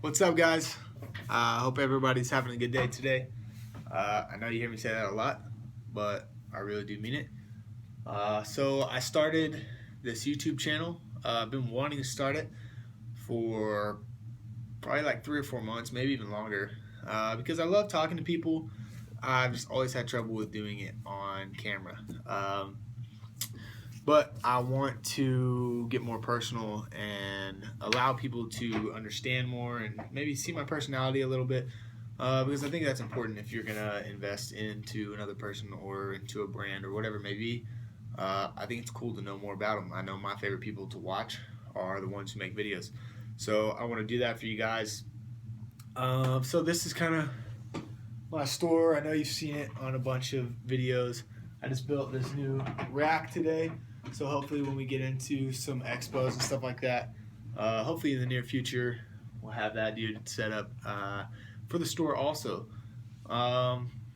What's up, guys? I hope everybody's having a good day today. I know you hear me say that a lot, but I really do mean it. So I started this YouTube channel. I've been wanting to start it for probably like 3 or 4 months, maybe even longer, because I love talking to people. I've just always had trouble with doing it on camera. But I want to get more personal and allow people to understand more and maybe see my personality a little bit, because I think that's important if you're gonna invest into another person or into a brand or whatever it may be. I think it's cool to know more about them. I know my favorite people to watch are the ones who make videos, so I want to do that for you guys. So this is kind of my store. I know you've seen it on a bunch of videos. I just built this new rack today, so hopefully when we get into some expos and stuff like that, hopefully in the near future, we'll have that dude set up for the store also.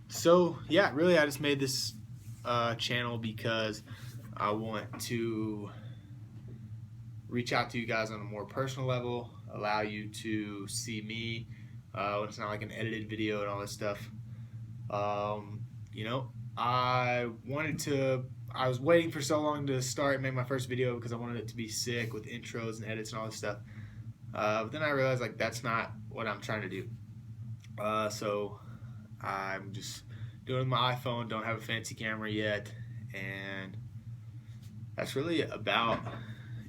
So yeah, really, I just made this channel because I want to reach out to you guys on a more personal level, allow you to see me when it's not like an edited video and all this stuff. Um, you know, I wanted to. I was waiting for so long to start and make my first video because I wanted it to be sick with intros and edits and all this stuff. But then I realized like that's not what I'm trying to do. So I'm just doing it with my iPhone. Don't have a fancy camera yet, and that's really about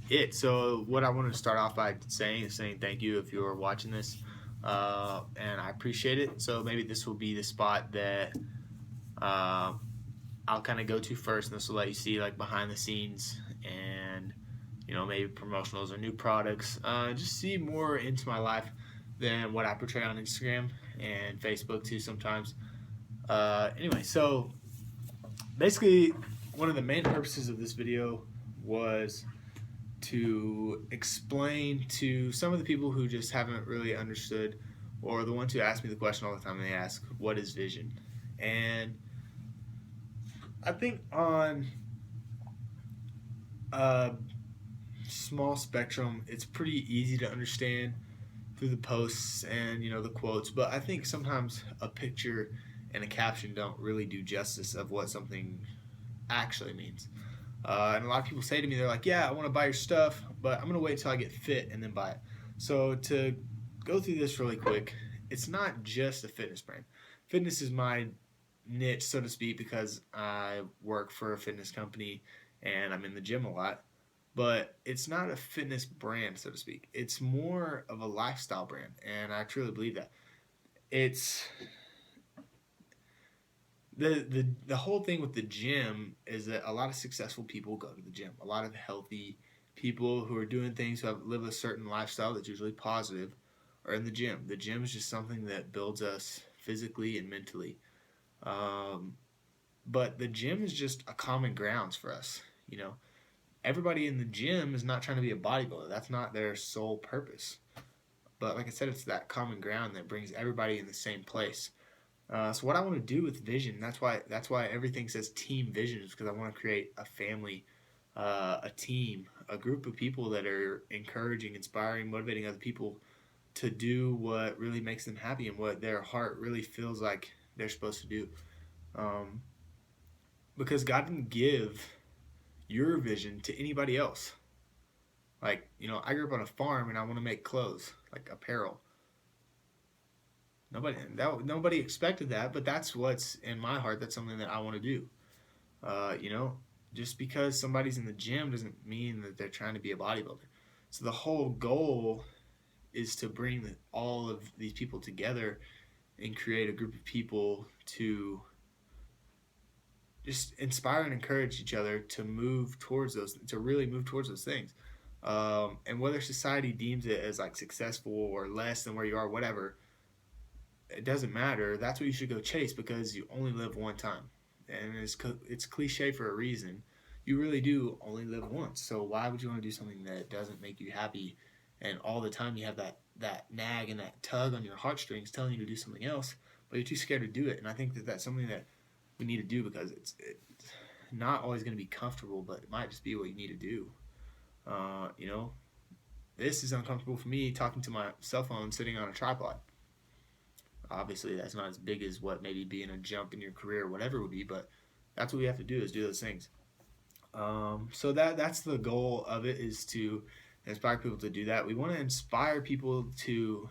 it. So what I wanted to start off by saying is saying thank you if you're watching this, and I appreciate it. So maybe this will be the spot that I'll kind of go to first, and this will let you see like behind the scenes and maybe promotionals or new products. Just see more into my life than what I portray on Instagram and Facebook too sometimes. Anyway, so basically one of the main purposes of this video was to explain to some of the people who just haven't really understood, or the ones who ask me the question all the time. They ask, what is vision? And I think on a small spectrum, it's pretty easy to understand through the posts and the quotes, but I think sometimes a picture and a caption don't really do justice of what something actually means. And a lot of people say to me, they're like, yeah, I want to buy your stuff, but I'm going to wait till I get fit and then buy it. So to go through this really quick, it's not just a fitness brand. Fitness is my niche, so to speak, because I work for a fitness company and I'm in the gym a lot. But it's not a fitness brand, so to speak. It's more of a lifestyle brand, and I truly believe that. It's the whole thing with the gym is that a lot of successful people go to the gym. A lot of healthy people who are doing things, who have live a certain lifestyle that's usually positive, are in the gym. The gym is just something that builds us physically and mentally. Um, but the gym is just a common grounds for us. Everybody in the gym is not trying to be a bodybuilder. That's not their sole purpose. But like I said, it's that common ground that brings everybody in the same place. So what I want to do with vision, that's why everything says team vision, is because I want to create a family, a team, a group of people that are encouraging, inspiring, motivating other people to do what really makes them happy and what their heart really feels like they're supposed to do. Um, because God didn't give your vision to anybody else. Like, I grew up on a farm and I want to make clothes, like apparel. Nobody expected that, but that's what's in my heart. That's something that I want to do. Uh, you know, just because somebody's in the gym doesn't mean that they're trying to be a bodybuilder. So the whole goal is to bring all of these people together and create a group of people to just inspire and encourage each other to really move towards those things. And whether society deems it as like successful or less than where you are, whatever, it doesn't matter. That's what you should go chase, because you only live one time, and it's cliche for a reason. You really do only live once. So why would you want to do something that doesn't make you happy, and all the time you have that nag and that tug on your heartstrings telling you to do something else, but you're too scared to do it? And I think that that's something that we need to do, because it's not always going to be comfortable, but it might just be what you need to do. You know, This is uncomfortable for me talking to my cell phone sitting on a tripod. Obviously, that's not as big as what maybe being a jump in your career or whatever would be, but that's what we have to do is do those things. So that's the goal of it, is to inspire people to do that. We want to inspire people to,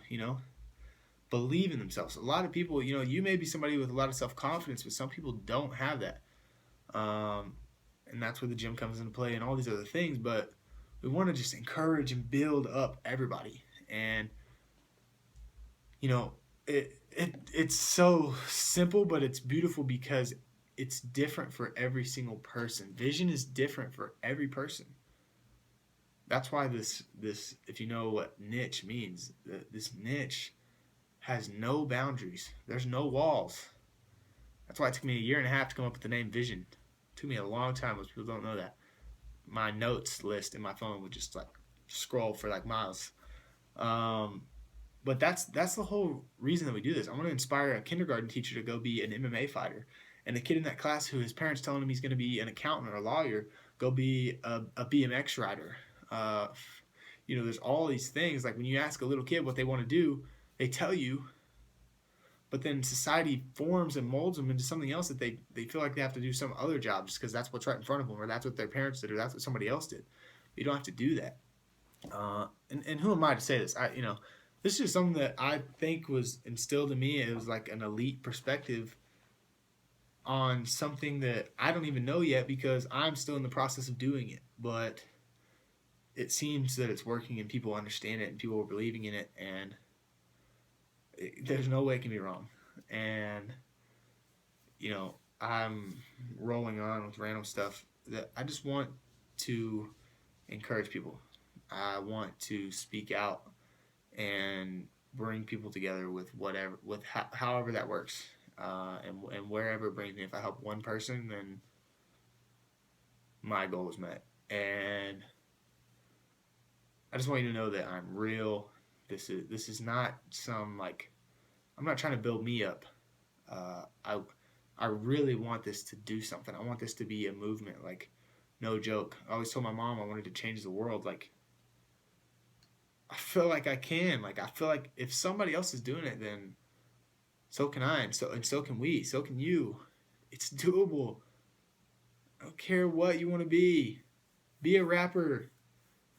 believe in themselves. A lot of people, you may be somebody with a lot of self-confidence, but some people don't have that. And that's where the gym comes into play and all these other things. But we want to just encourage and build up everybody. And, it's so simple, but it's beautiful because it's different for every single person. Vision is different for every person. That's why this if you know what niche means, this niche has no boundaries. There's no walls. That's why it took me a year and a half to come up with the name Vision. It took me a long time. Most people don't know that. My notes list in my phone would just like scroll for like miles. But that's the whole reason that we do this. I want to inspire a kindergarten teacher to go be an MMA fighter, and a kid in that class who his parents telling him he's going to be an accountant or a lawyer, go be a BMX rider. There's all these things. Like when you ask a little kid what they want to do, they tell you, but then society forms and molds them into something else that they feel like they have to do some other job just because that's what's right in front of them, or that's what their parents did, or that's what somebody else did. But you don't have to do that. And who am I to say this? This is just something that I think was instilled in me. It was like an elite perspective on something that I don't even know yet because I'm still in the process of doing it. But it seems that it's working and people understand it and people are believing in it, and there's no way it can be wrong. And I'm rolling on with random stuff that I just want to encourage people. I want to speak out and bring people together with however that works, and wherever it brings me. If I help one person, then my goal is met. And I just want you to know that I'm real. This is not some like, I'm not trying to build me up. I really want this to do something. I want this to be a movement. Like, no joke. I always told my mom I wanted to change the world. Like, I feel like I can. Like, I feel like if somebody else is doing it, then so can I, and so can we. So can you. It's doable. I don't care what you want to be. Be a rapper.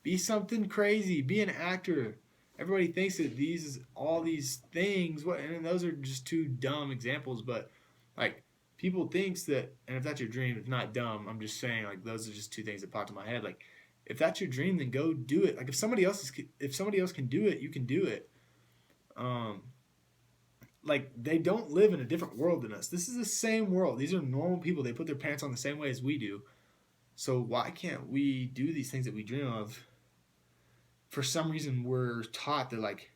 Be something crazy. Be an actor. Everybody thinks that all these things, and those are just two dumb examples, but like people thinks that, and if that's your dream, it's not dumb. I'm just saying, like, those are just two things that popped in my head. Like, if that's your dream, then go do it. Like, if somebody else can do it, you can do it. Like, they don't live in a different world than us. This is the same world. These are normal people. They put their pants on the same way as we do. So why can't we do these things that we dream of? For some reason, we're taught that, like,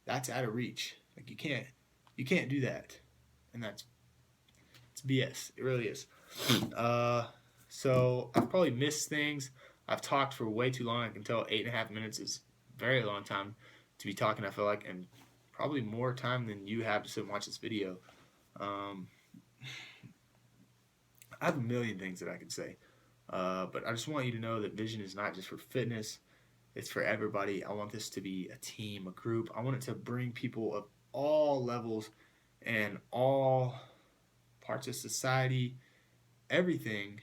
that's out of reach. Like, you can't do that, and it's BS. It really is. So I've probably missed things. I've talked for way too long. I can tell 8.5 minutes is a very long time to be talking, I feel like, and probably more time than you have to sit and watch this video. I have a million things that I could say, but I just want you to know that vision is not just for fitness. It's for everybody. I want this to be a team, a group. I want it to bring people of all levels and all parts of society, everything,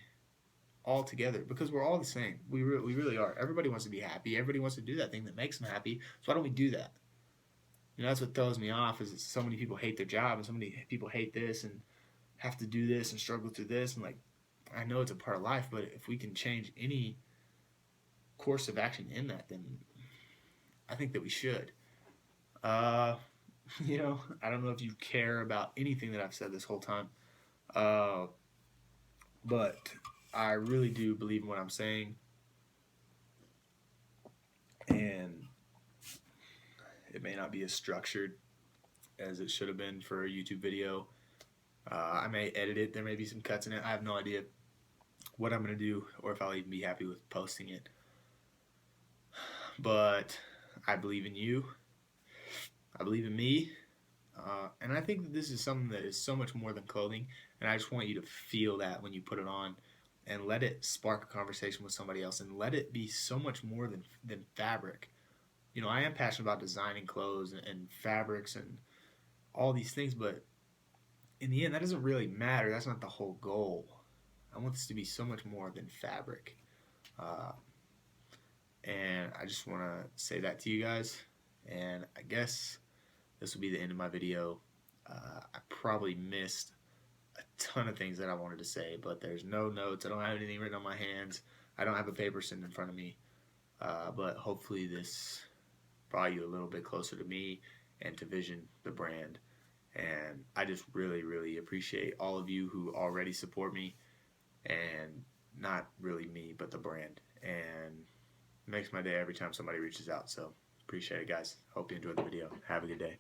all together, because we're all the same. We really are. Everybody wants to be happy. Everybody wants to do that thing that makes them happy. So why don't we do that? That's what throws me off, is that so many people hate their job and so many people hate this and have to do this and struggle through this. And, like, I know it's a part of life, but if we can change any course of action in that, then I think that we should. I don't know if you care about anything that I've said this whole time, but I really do believe in what I'm saying, and it may not be as structured as it should have been for a YouTube video. I may edit it. There may be some cuts in it. I have no idea what I'm going to do or if I'll even be happy with posting it. But I believe in you. I believe in me. And I think that this is something that is so much more than clothing. And I just want you to feel that when you put it on, and let it spark a conversation with somebody else, and let it be so much more than fabric. I am passionate about designing clothes and fabrics and all these things, but in the end, that doesn't really matter. That's not the whole goal. I want this to be so much more than fabric. Uh, and I just want to say that to you guys. And I guess this will be the end of my video. I probably missed a ton of things that I wanted to say, but there's no notes. I don't have anything written on my hands. I don't have a paper sitting in front of me. But hopefully this brought you a little bit closer to me and to Vision, the brand. And I just really, really appreciate all of you who already support me, and not really me, but the brand. And it makes my day every time somebody reaches out. So appreciate it, guys. Hope you enjoyed the video. Have a good day.